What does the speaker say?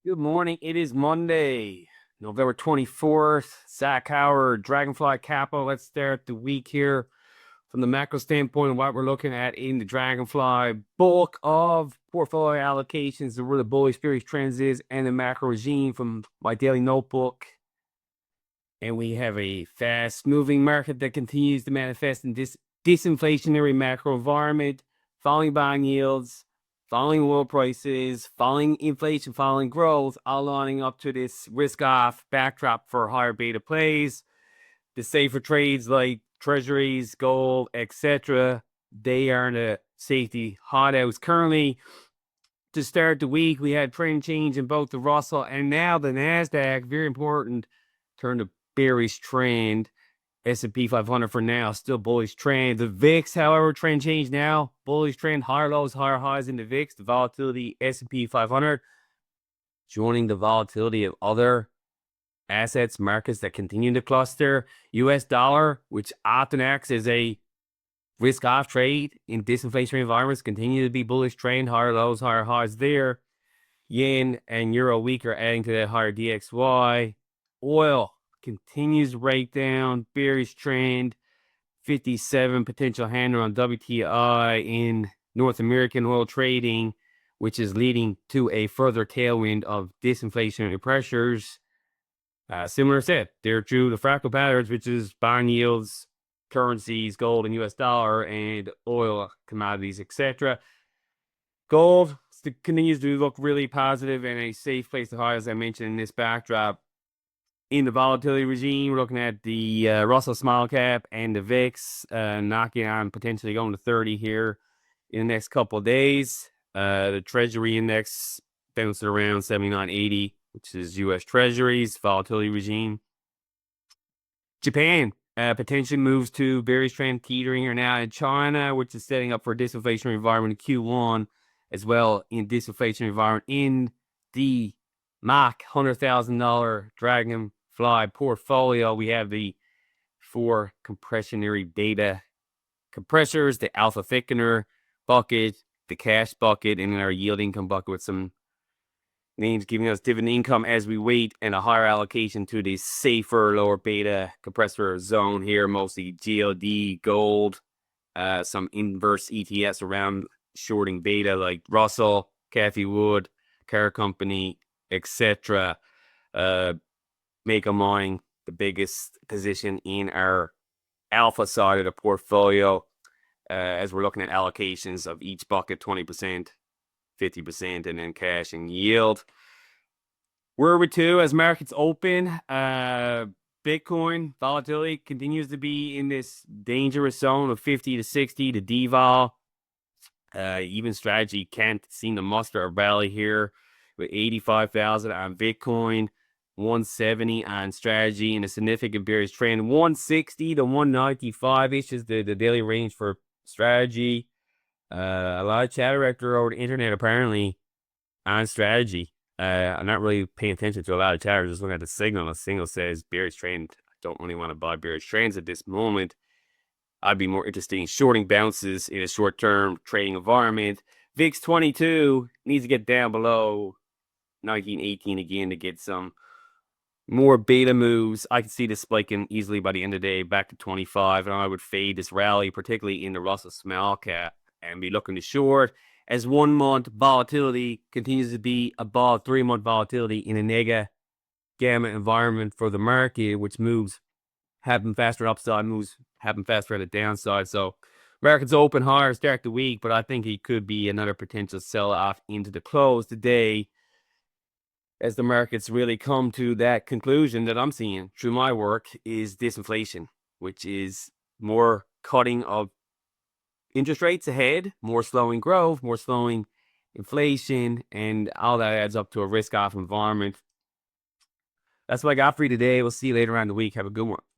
Good morning. It is Monday, November 24th. Zach Howard, Dragonfly Capital. Let's start the week here from the macro standpoint of what we're looking at in the Dragonfly bulk of portfolio allocations and where the bullish bearish trends is and the macro regime from my daily notebook. And we have a fast moving market that continues to manifest in this disinflationary macro environment, falling bond yields, falling oil prices, falling inflation, falling growth, all lining up to this risk-off backdrop for higher beta plays. The safer trades like treasuries, gold, etc., they are in a safety hothouse. Currently, to start the week, we had trend change in both the Russell and now the NASDAQ, very important, turned a bearish trend. S&P 500 for now, still bullish trend. The VIX, however, trend change now. Bullish trend, higher lows, higher highs in the VIX. The volatility, S&P 500, joining the volatility of other assets, markets that continue to cluster. US dollar, which often acts as a risk-off trade in disinflationary environments, continue to be bullish trend, higher lows, higher highs there. Yen and euro weaker, adding to that higher DXY. Oil continues to break down, bearish trend, 57 potential handle on WTI in North American oil trading, which is leading to a further tailwind of disinflationary pressures. Similar set, they're true the fractal patterns, which is bond yields, currencies, gold and US dollar, and oil, commodities, etc. Gold continues to look really positive and a safe place to hide, as I mentioned in this backdrop. In the volatility regime, we're looking at the Russell Small Cap and the VIX knocking on potentially going to 30 here in the next couple of days. The Treasury Index bounced around 79.80, which is U.S. Treasuries, volatility regime. Japan potentially moves to bearish trend teetering here now in China, which is setting up for a disinflationary environment in Q1, as well in disinflationary environment in the Mach $100,000 Dragonfly portfolio. We have the 4 compressionary beta compressors, the alpha thickener bucket, the cash bucket, and our yield income bucket with some names giving us dividend income as we wait, and a higher allocation to the safer lower beta compressor zone here, mostly GLD, gold, some inverse ETFs around shorting beta like Russell, Cathie Wood, Car Company, etc. Make a mine the biggest position in our alpha side of the portfolio, as we're looking at allocations of each bucket, 20%, 50%, and then cash and yield. Where are we to as markets open? Bitcoin volatility continues to be in this dangerous zone of 50 to 60 to deval. Even strategy can't seem to muster a rally here with 85,000 on Bitcoin, 170 on strategy, and a significant bearish trend. 160 to 195-ish is the daily range for strategy. A lot of chatter over the internet apparently on strategy. I'm not really paying attention to a lot of chatter, just looking at the signal. The signal says bearish trend. I don't really want to buy bearish trends at this moment. I'd be more interested in shorting bounces in a short-term trading environment. VIX 22 needs to get down below 1918 again to get some more beta moves. I can see this spiking easily by the end of the day back to 25, and I would fade this rally, particularly in the Russell Small Cap, and be looking to short as 1 month volatility continues to be above 3 month volatility in a nega gamma environment for the market, which moves happen faster upside, moves happen faster at the downside. So markets open higher, start the week, but I think it could be another potential sell-off into the close today as the markets really come to that conclusion that I'm seeing through my work is disinflation, which is more cutting of interest rates ahead, more slowing growth, more slowing inflation, and all that adds up to a risk-off environment. That's what I got for you today. We'll see you later on in the week. Have a good one.